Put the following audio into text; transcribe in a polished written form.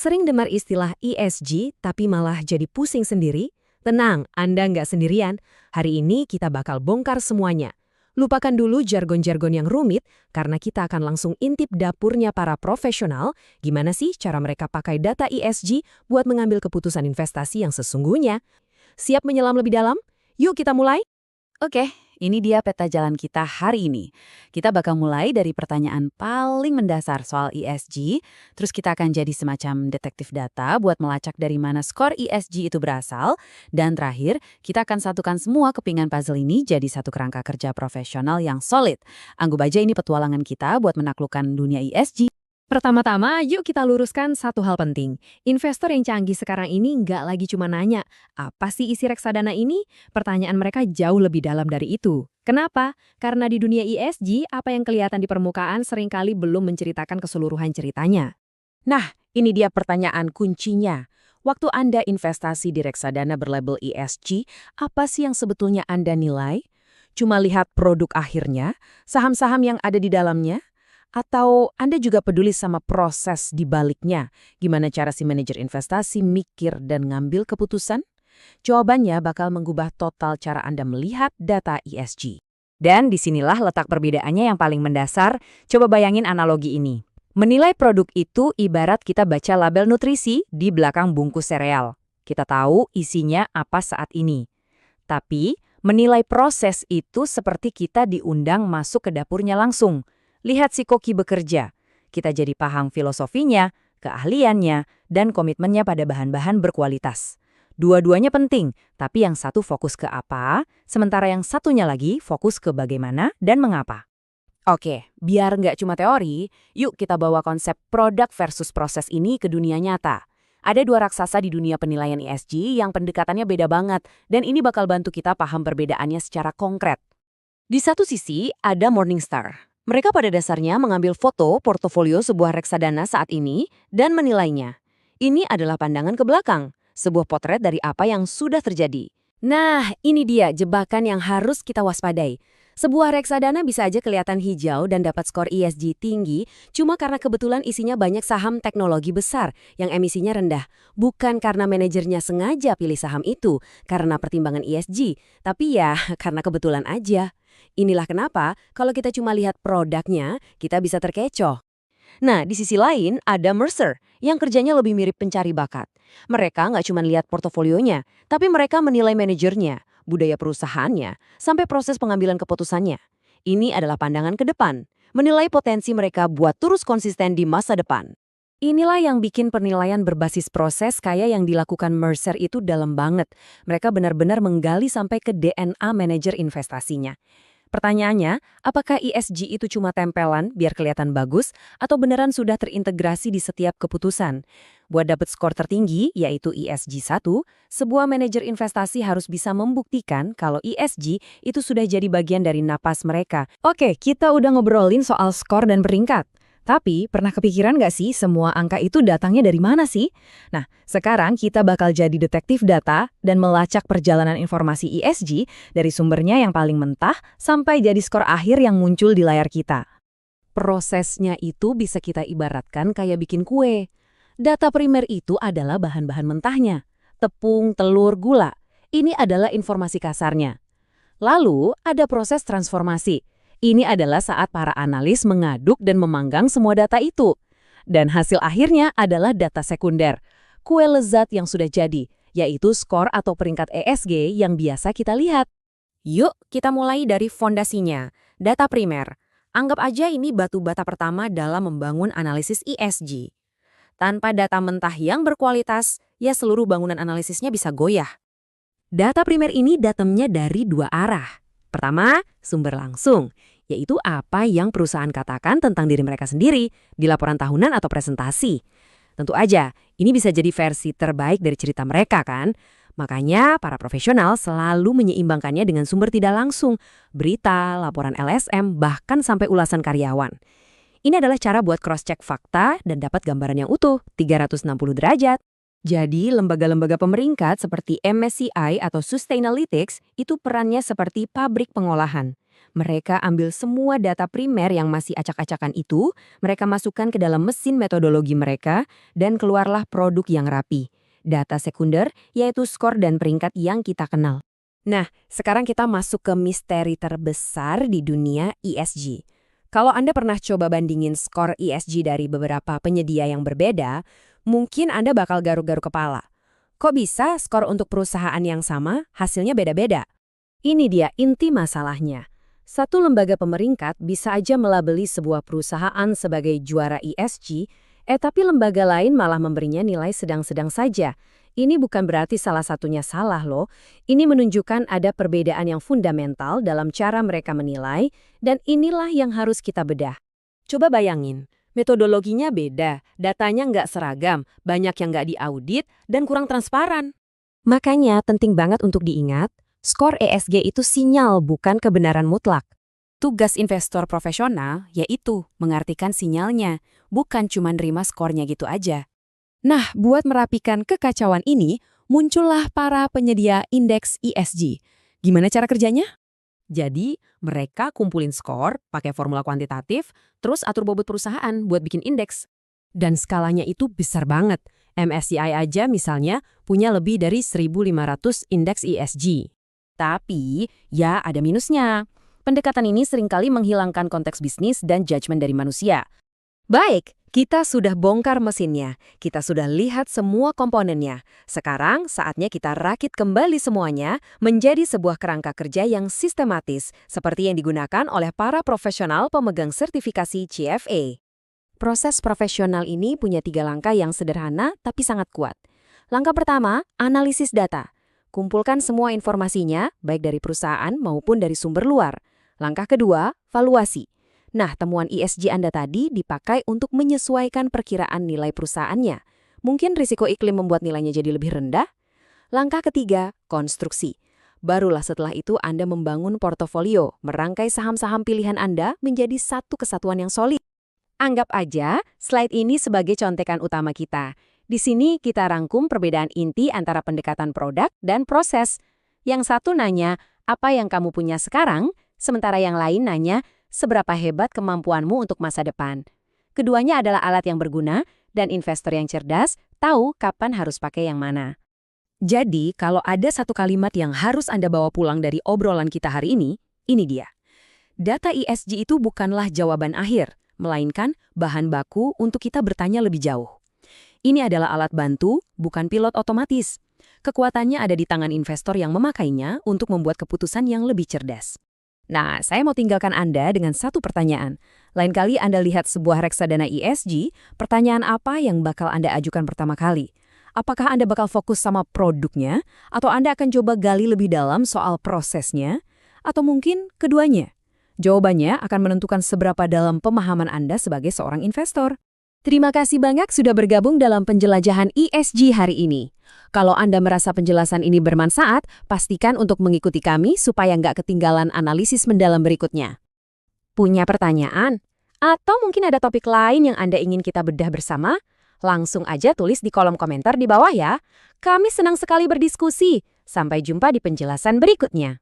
Sering dengar istilah ESG, tapi malah jadi pusing sendiri? Tenang, Anda nggak sendirian. Hari ini kita bakal bongkar semuanya. Lupakan dulu jargon-jargon yang rumit, karena kita akan langsung intip dapurnya para profesional, gimana sih cara mereka pakai data ESG buat mengambil keputusan investasi yang sesungguhnya. Siap menyelam lebih dalam? Yuk kita mulai! Oke, ini dia peta jalan kita hari ini. Kita bakal mulai dari pertanyaan paling mendasar soal ESG, terus kita akan jadi semacam detektif data buat melacak dari mana skor ESG itu berasal, dan terakhir, kita akan satukan semua kepingan puzzle ini jadi satu kerangka kerja profesional yang solid. Anggap aja ini petualangan kita buat menaklukkan dunia ESG. Pertama-tama, yuk kita luruskan satu hal penting. Investor yang canggih sekarang ini nggak lagi cuma nanya, apa sih isi reksadana ini? Pertanyaan mereka jauh lebih dalam dari itu. Kenapa? Karena di dunia ESG, apa yang kelihatan di permukaan seringkali belum menceritakan keseluruhan ceritanya. Nah, ini dia pertanyaan kuncinya. Waktu Anda investasi di reksadana berlabel ESG, apa sih yang sebetulnya Anda nilai? Cuma lihat produk akhirnya, saham-saham yang ada di dalamnya? Atau Anda juga peduli sama proses di baliknya? Gimana cara si manajer investasi mikir dan ngambil keputusan? Jawabannya bakal mengubah total cara Anda melihat data ESG. Dan disinilah letak perbedaannya yang paling mendasar. Coba bayangin analogi ini. Menilai produk itu ibarat kita baca label nutrisi di belakang bungkus sereal. Kita tahu isinya apa saat ini. Tapi, menilai proses itu seperti kita diundang masuk ke dapurnya langsung. Lihat si koki bekerja. Kita jadi paham filosofinya, keahliannya, dan komitmennya pada bahan-bahan berkualitas. Dua-duanya penting, tapi yang satu fokus ke apa, sementara yang satunya lagi fokus ke bagaimana dan mengapa. Oke, biar nggak cuma teori, yuk kita bawa konsep produk versus proses ini ke dunia nyata. Ada dua raksasa di dunia penilaian ESG yang pendekatannya beda banget, dan ini bakal bantu kita paham perbedaannya secara konkret. Di satu sisi, ada Morningstar. Mereka pada dasarnya mengambil foto portofolio sebuah reksadana saat ini dan menilainya. Ini adalah pandangan ke belakang, sebuah potret dari apa yang sudah terjadi. Nah, ini dia jebakan yang harus kita waspadai. Sebuah reksadana bisa aja kelihatan hijau dan dapat skor ESG tinggi cuma karena kebetulan isinya banyak saham teknologi besar yang emisinya rendah. Bukan karena manajernya sengaja pilih saham itu karena pertimbangan ESG, tapi ya karena kebetulan aja. Inilah kenapa kalau kita cuma lihat produknya, kita bisa terkecoh. Nah, di sisi lain ada Mercer yang kerjanya lebih mirip pencari bakat. Mereka nggak cuma lihat portofolionya, tapi mereka menilai manajernya, budaya perusahaannya, sampai proses pengambilan keputusannya. Ini adalah pandangan ke depan, menilai potensi mereka buat terus konsisten di masa depan. Inilah yang bikin penilaian berbasis proses kayak yang dilakukan Mercer itu dalam banget. Mereka benar-benar menggali sampai ke DNA manajer investasinya. Pertanyaannya, apakah ESG itu cuma tempelan biar kelihatan bagus atau beneran sudah terintegrasi di setiap keputusan? Buat dapat skor tertinggi, yaitu ESG 1, sebuah manajer investasi harus bisa membuktikan kalau ESG itu sudah jadi bagian dari napas mereka. Oke, kita udah ngobrolin soal skor dan peringkat. Tapi, pernah kepikiran nggak sih semua angka itu datangnya dari mana sih? Nah, sekarang kita bakal jadi detektif data dan melacak perjalanan informasi ESG dari sumbernya yang paling mentah sampai jadi skor akhir yang muncul di layar kita. Prosesnya itu bisa kita ibaratkan kayak bikin kue. Data primer itu adalah bahan-bahan mentahnya. Tepung, telur, gula. Ini adalah informasi kasarnya. Lalu, ada proses transformasi. Ini adalah saat para analis mengaduk dan memanggang semua data itu. Dan hasil akhirnya adalah data sekunder, kue lezat yang sudah jadi, yaitu skor atau peringkat ESG yang biasa kita lihat. Yuk, kita mulai dari fondasinya, data primer. Anggap aja ini batu bata pertama dalam membangun analisis ESG. Tanpa data mentah yang berkualitas, ya seluruh bangunan analisisnya bisa goyah. Data primer ini datangnya dari dua arah. Pertama, sumber langsung, yaitu apa yang perusahaan katakan tentang diri mereka sendiri di laporan tahunan atau presentasi. Tentu aja, ini bisa jadi versi terbaik dari cerita mereka kan? Makanya para profesional selalu menyeimbangkannya dengan sumber tidak langsung, berita, laporan LSM, bahkan sampai ulasan karyawan. Ini adalah cara buat cross-check fakta dan dapat gambaran yang utuh, 360 derajat. Jadi, lembaga-lembaga pemeringkat seperti MSCI atau Sustainalytics itu perannya seperti pabrik pengolahan. Mereka ambil semua data primer yang masih acak-acakan itu, mereka masukkan ke dalam mesin metodologi mereka, dan keluarlah produk yang rapi. Data sekunder, yaitu skor dan peringkat yang kita kenal. Nah, sekarang kita masuk ke misteri terbesar di dunia ESG. Kalau Anda pernah coba bandingin skor ESG dari beberapa penyedia yang berbeda, mungkin Anda bakal garuk-garuk kepala. Kok bisa skor untuk perusahaan yang sama, hasilnya beda-beda? Ini dia inti masalahnya. Satu lembaga pemeringkat bisa aja melabeli sebuah perusahaan sebagai juara ESG, tapi lembaga lain malah memberinya nilai sedang-sedang saja. Ini bukan berarti salah satunya salah loh. Ini menunjukkan ada perbedaan yang fundamental dalam cara mereka menilai, dan inilah yang harus kita bedah. Coba bayangin, metodologinya beda, datanya nggak seragam, banyak yang nggak diaudit, dan kurang transparan. Makanya penting banget untuk diingat, skor ESG itu sinyal bukan kebenaran mutlak. Tugas investor profesional yaitu mengartikan sinyalnya, bukan cuma nerima skornya gitu aja. Nah, buat merapikan kekacauan ini, muncullah para penyedia indeks ESG. Gimana cara kerjanya? Jadi, mereka kumpulin skor, pakai formula kuantitatif, terus atur bobot perusahaan buat bikin indeks. Dan skalanya itu besar banget. MSCI aja misalnya punya lebih dari 1.500 indeks ESG. Tapi, ya ada minusnya. Pendekatan ini seringkali menghilangkan konteks bisnis dan judgement dari manusia. Baik, kita sudah bongkar mesinnya. Kita sudah lihat semua komponennya. Sekarang saatnya kita rakit kembali semuanya menjadi sebuah kerangka kerja yang sistematis, seperti yang digunakan oleh para profesional pemegang sertifikasi CFA. Proses profesional ini punya 3 langkah yang sederhana tapi sangat kuat. Langkah pertama, analisis data. Kumpulkan semua informasinya, baik dari perusahaan maupun dari sumber luar. Langkah kedua, valuasi. Nah, temuan ESG Anda tadi dipakai untuk menyesuaikan perkiraan nilai perusahaannya. Mungkin risiko iklim membuat nilainya jadi lebih rendah. Langkah ketiga, konstruksi. Barulah setelah itu Anda membangun portofolio, merangkai saham-saham pilihan Anda menjadi satu kesatuan yang solid. Anggap aja slide ini sebagai contekan utama kita. Di sini kita rangkum perbedaan inti antara pendekatan produk dan proses. Yang satu nanya, apa yang kamu punya sekarang? Sementara yang lain nanya, seberapa hebat kemampuanmu untuk masa depan? Keduanya adalah alat yang berguna, dan investor yang cerdas tahu kapan harus pakai yang mana. Jadi, kalau ada satu kalimat yang harus Anda bawa pulang dari obrolan kita hari ini dia. Data ESG itu bukanlah jawaban akhir, melainkan bahan baku untuk kita bertanya lebih jauh. Ini adalah alat bantu, bukan pilot otomatis. Kekuatannya ada di tangan investor yang memakainya untuk membuat keputusan yang lebih cerdas. Nah, saya mau tinggalkan Anda dengan satu pertanyaan. Lain kali Anda lihat sebuah reksadana ESG, pertanyaan apa yang bakal Anda ajukan pertama kali? Apakah Anda bakal fokus sama produknya, atau Anda akan coba gali lebih dalam soal prosesnya, atau mungkin keduanya? Jawabannya akan menentukan seberapa dalam pemahaman Anda sebagai seorang investor. Terima kasih banyak sudah bergabung dalam penjelajahan ESG hari ini. Kalau Anda merasa penjelasan ini bermanfaat, pastikan untuk mengikuti kami supaya nggak ketinggalan analisis mendalam berikutnya. Punya pertanyaan? Atau mungkin ada topik lain yang Anda ingin kita bedah bersama? Langsung aja tulis di kolom komentar di bawah ya. Kami senang sekali berdiskusi. Sampai jumpa di penjelasan berikutnya.